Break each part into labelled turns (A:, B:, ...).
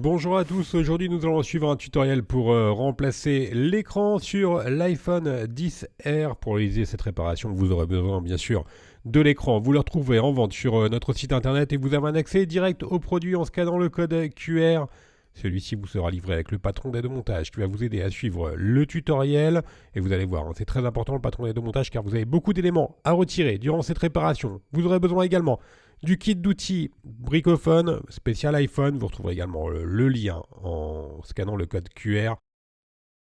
A: Bonjour à tous, aujourd'hui nous allons suivre un tutoriel pour remplacer l'écran sur l'iPhone XR. Pour réaliser cette réparation, vous aurez besoin bien sûr de l'écran. Vous le retrouverez en vente sur notre site internet et vous avez un accès direct au produit en scannant le code QR. Celui-ci vous sera livré avec le patron d'aide au montage qui va vous aider à suivre le tutoriel. Et vous allez voir, c'est très important le patron d'aide au montage car vous avez beaucoup d'éléments à retirer durant cette réparation. Vous aurez besoin également du kit d'outils Bricophone spécial iPhone. Vous retrouverez également le lien en scannant le code QR.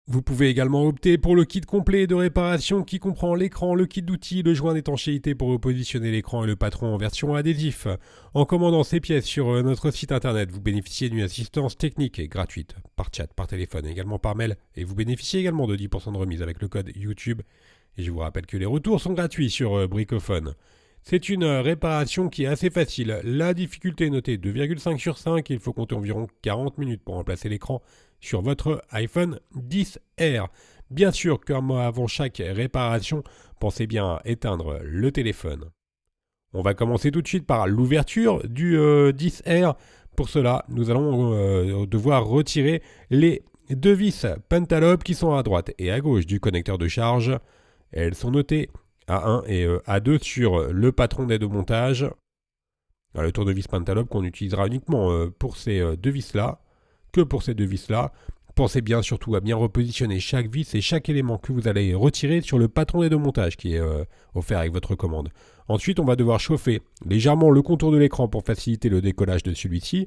A: Vous pouvez également opter pour le kit complet de réparation qui comprend l'écran, le kit d'outils, le joint d'étanchéité pour repositionner l'écran et le patron en version adhésif. En commandant ces pièces sur notre site internet, vous bénéficiez d'une assistance technique et gratuite par chat, par téléphone et également par mail. Et vous bénéficiez également de 10% de remise avec le code YouTube. Et je vous rappelle que les retours sont gratuits sur Bricophone. C'est une réparation qui est assez facile. La difficulté est notée 2,5 sur 5. Il faut compter environ 40 minutes pour remplacer l'écran sur votre iPhone XR. Bien sûr, comme avant chaque réparation, pensez bien à éteindre le téléphone. On va commencer tout de suite par l'ouverture du XR. Pour cela, nous allons devoir retirer les deux vis Pentalobe qui sont à droite et à gauche du connecteur de charge. Elles sont notées A1 et A2 sur le patron d'aide au montage. Alors, le tournevis Pentalobe qu'on utilisera uniquement pour ces deux vis-là, que pour ces deux vis-là. Pensez bien surtout à bien repositionner chaque vis et chaque élément que vous allez retirer sur le patron d'aide au montage qui est offert avec votre commande. Ensuite, on va devoir chauffer légèrement le contour de l'écran pour faciliter le décollage de celui-ci.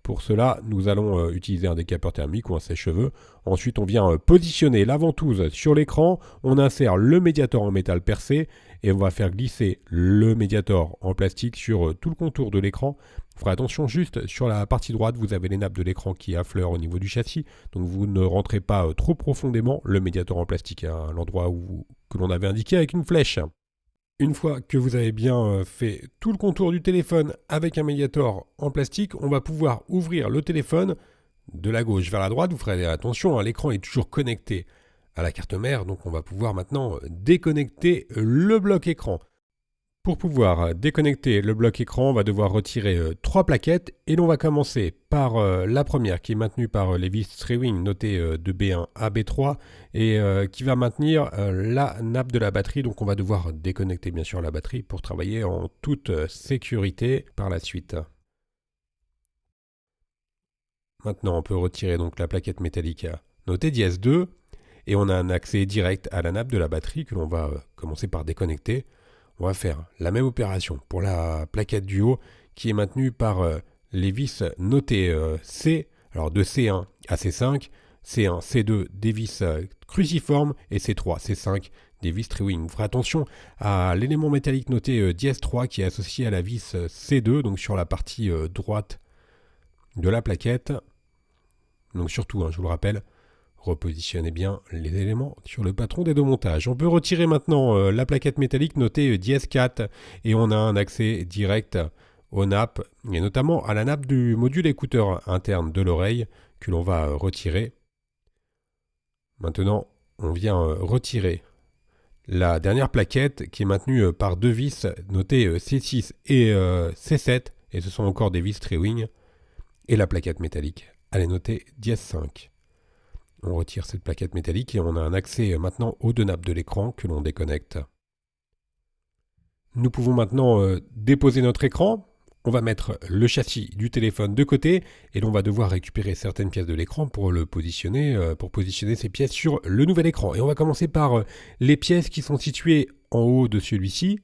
A: Pour cela, nous allons utiliser un décapeur thermique ou un sèche-cheveux. Ensuite, on vient positionner la ventouse sur l'écran. On insère le médiator en métal percé et on va faire glisser le médiator en plastique sur tout le contour de l'écran. Il faudra attention juste sur la partie droite, vous avez les nappes de l'écran qui affleurent au niveau du châssis. Donc vous ne rentrez pas trop profondément le médiator en plastique à l'endroit que l'on avait indiqué avec une flèche. Une fois que vous avez bien fait tout le contour du téléphone avec un médiator en plastique, on va pouvoir ouvrir le téléphone de la gauche vers la droite. Vous ferez attention, l'écran est toujours connecté à la carte mère, donc on va pouvoir maintenant déconnecter le bloc écran. Pour pouvoir déconnecter le bloc écran, on va devoir retirer 3 plaquettes et l'on va commencer par la première qui est maintenue par les vis Trewing notées de B1 à B3 et qui va maintenir la nappe de la batterie. Donc on va devoir déconnecter bien sûr la batterie pour travailler en toute sécurité par la suite. Maintenant on peut retirer donc la plaquette métallique notée dièse 2 et on a un accès direct à la nappe de la batterie que l'on va commencer par déconnecter. On va faire la même opération pour la plaquette du haut qui est maintenue par les vis notées C, alors de C1 à C5, C1, C2 des vis cruciformes et C3, C5 des vis Trewing. Vous ferez attention à l'élément métallique noté dièse 3 qui est associé à la vis C2, donc sur la partie droite de la plaquette. Donc surtout, je vous le rappelle, repositionnez bien les éléments sur le patron d'aide au montage. On peut retirer maintenant la plaquette métallique notée dièse 4 et on a un accès direct aux nappes et notamment à la nappe du module écouteur interne de l'oreille que l'on va retirer. Maintenant, on vient retirer la dernière plaquette qui est maintenue par deux vis notées C6 et C7 et ce sont encore des vis Trewing et la plaquette métallique, elle est notée dièse 5. On retire cette plaquette métallique et on a un accès maintenant aux deux nappes de l'écran que l'on déconnecte. Nous pouvons maintenant déposer notre écran. On va mettre le châssis du téléphone de côté et l'on va devoir récupérer certaines pièces de l'écran pour le positionner, pour positionner ces pièces sur le nouvel écran. Et on va commencer par les pièces qui sont situées en haut de celui-ci.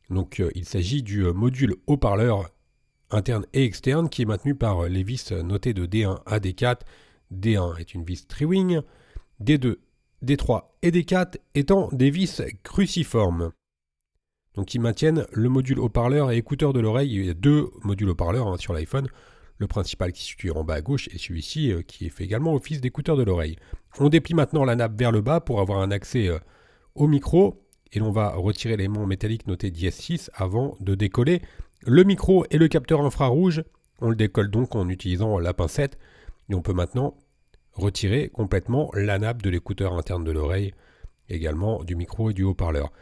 A: Donc il s'agit du module haut-parleur interne et externe qui est maintenu par les vis notées de D1 à D4. D1 est une vis Trewing, D2, D3 et D4 étant des vis cruciformes. Donc qui maintiennent le module haut-parleur et écouteur de l'oreille. Il y a deux modules haut-parleurs sur l'iPhone, le principal qui se situe en bas à gauche et celui-ci qui fait également office d'écouteur de l'oreille. On déplie maintenant la nappe vers le bas pour avoir un accès au micro et l'on va retirer l'élément métallique noté dièse 6 avant de décoller le micro et le capteur infrarouge. On le décolle donc en utilisant la pincette. Et on peut maintenant retirer complètement la nappe de l'écouteur interne de l'oreille, également du micro et du haut-parleur.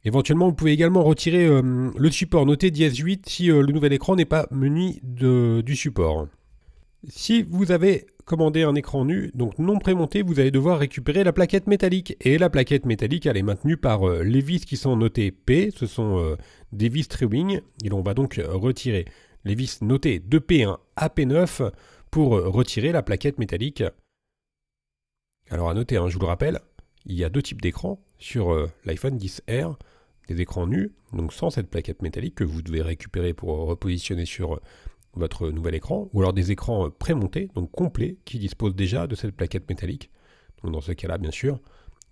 A: Éventuellement, vous pouvez également retirer le support noté dièse 8 si le nouvel écran n'est pas muni du support. Si vous avez commandé un écran nu, donc non prémonté, vous allez devoir récupérer la plaquette métallique. Et la plaquette métallique, elle est maintenue par les vis qui sont notées P, ce sont des vis Trewing. Et on va donc retirer les vis notées de P1 à P9 pour retirer la plaquette métallique. Alors à noter, je vous le rappelle, il y a deux types d'écrans sur l'iPhone XR. Des écrans nus, donc sans cette plaquette métallique que vous devez récupérer pour repositionner sur votre nouvel écran, ou alors des écrans prémontés, donc complets, qui disposent déjà de cette plaquette métallique. Donc dans ce cas-là, bien sûr,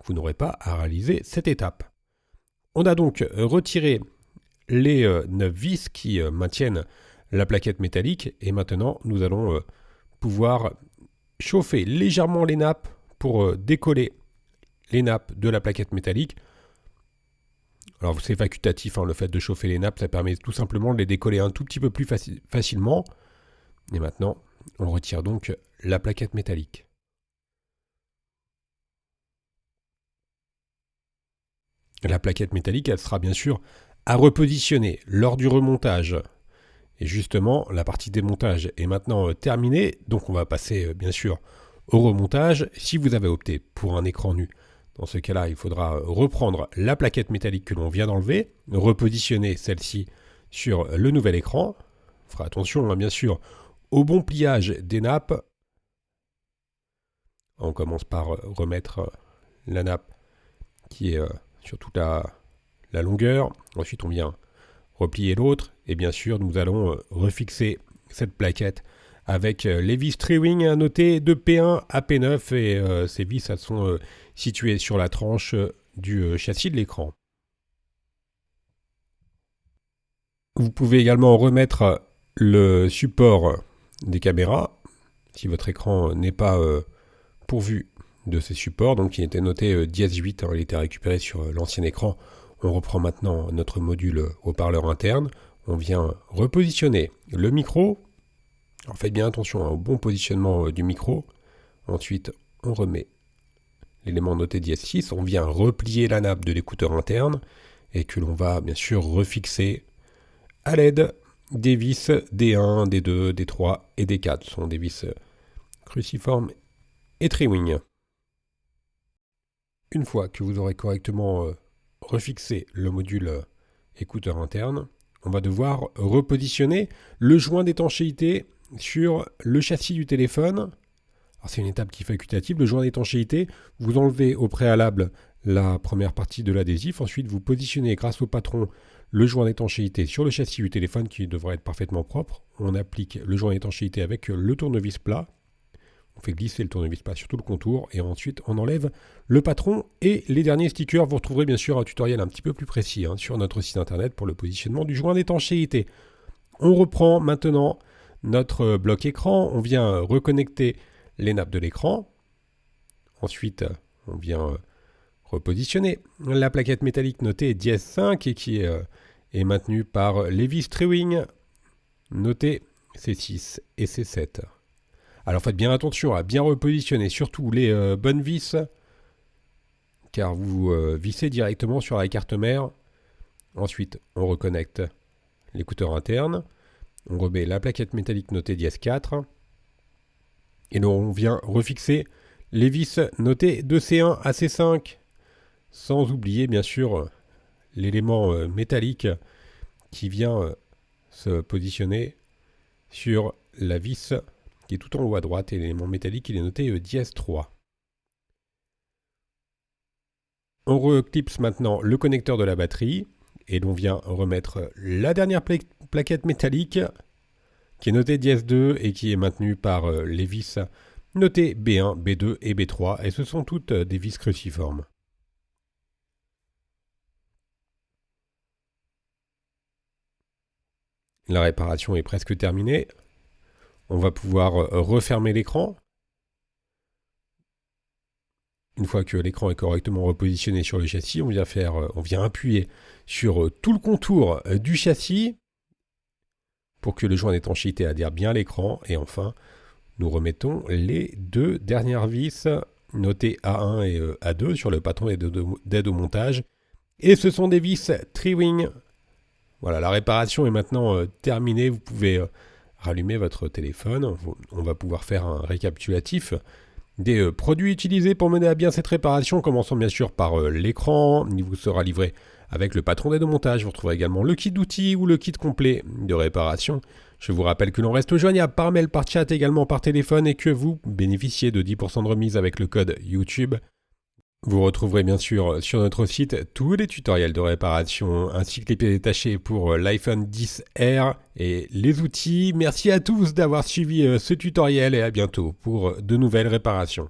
A: vous n'aurez pas à réaliser cette étape. On a donc retiré les 9 vis qui maintiennent la plaquette métallique, et maintenant nous allons pouvoir chauffer légèrement les nappes pour décoller les nappes de la plaquette métallique. Alors c'est facultatif, le fait de chauffer les nappes, ça permet tout simplement de les décoller un tout petit peu plus facilement. Et maintenant, on retire donc la plaquette métallique. La plaquette métallique, elle sera bien sûr à repositionner lors du remontage. Et justement, la partie démontage est maintenant terminée, donc on va passer bien sûr au remontage. Si vous avez opté pour un écran nu, dans ce cas-là, il faudra reprendre la plaquette métallique que l'on vient d'enlever, repositionner celle-ci sur le nouvel écran. On fera attention, bien sûr, au bon pliage des nappes. On commence par remettre la nappe qui est sur toute la longueur. Ensuite, on vient replier l'autre. Et bien sûr, nous allons refixer cette plaquette avec les vis Trewing notées de P1 à P9. Et ces vis, elles sont situées sur la tranche du châssis de l'écran. Vous pouvez également remettre le support des caméras si votre écran n'est pas pourvu de ces supports. Donc il était noté dièse 8, il était récupéré sur l'ancien écran. On reprend maintenant notre module haut-parleur interne. On vient repositionner le micro. Alors faites bien attention au bon positionnement du micro. Ensuite, on remet l'élément noté dièse 6. On vient replier la nappe de l'écouteur interne et que l'on va bien sûr refixer à l'aide des vis D1, D2, D3 et D4. Ce sont des vis cruciformes et Trewing. Une fois que vous aurez correctement refixé le module écouteur interne, on va devoir repositionner le joint d'étanchéité sur le châssis du téléphone. Alors c'est une étape qui est facultative. Le joint d'étanchéité, vous enlevez au préalable la première partie de l'adhésif. Ensuite, vous positionnez grâce au patron le joint d'étanchéité sur le châssis du téléphone qui devrait être parfaitement propre. On applique le joint d'étanchéité avec le tournevis plat. On fait glisser le tournevis plat sur tout le contour et ensuite on enlève le patron et les derniers stickers. Vous retrouverez bien sûr un tutoriel un petit peu plus précis sur notre site internet pour le positionnement du joint d'étanchéité. On reprend maintenant notre bloc écran. On vient reconnecter les nappes de l'écran. Ensuite, on vient repositionner la plaquette métallique notée dièse 5 et qui est maintenue par les vis Trewing notées C6 et C7. Alors faites bien attention à bien repositionner surtout les bonnes vis, car vous vissez directement sur la carte mère. Ensuite, on reconnecte l'écouteur interne, on remet la plaquette métallique notée dièse 4, et là on vient refixer les vis notées de C1 à C5, sans oublier bien sûr l'élément métallique qui vient se positionner sur la vis qui est tout en haut à droite, et l'élément métallique il est noté dièse 3. On reclipse maintenant le connecteur de la batterie, et l'on vient remettre la dernière plaquette métallique, qui est notée dièse 2, et qui est maintenue par les vis notées B1, B2 et B3, et ce sont toutes des vis cruciformes. La réparation est presque terminée. On va pouvoir refermer l'écran. Une fois que l'écran est correctement repositionné sur le châssis, on vient appuyer sur tout le contour du châssis pour que le joint d'étanchéité adhère bien à l'écran. Et enfin, nous remettons les deux dernières vis notées A1 et A2 sur le patron d'aide au montage. Et ce sont des vis Trewing. Voilà, la réparation est maintenant terminée. Vous pouvez rallumer votre téléphone. On va pouvoir faire un récapitulatif des produits utilisés pour mener à bien cette réparation. Commençons bien sûr par l'écran. Il vous sera livré avec le patron d'aide au montage. Vous retrouverez également le kit d'outils ou le kit complet de réparation. Je vous rappelle que l'on reste joignable par mail, par chat, également par téléphone et que vous bénéficiez de 10% de remise avec le code YouTube. Vous retrouverez bien sûr sur notre site tous les tutoriels de réparation ainsi que les pièces détachées pour l'iPhone XR et les outils. Merci à tous d'avoir suivi ce tutoriel et à bientôt pour de nouvelles réparations.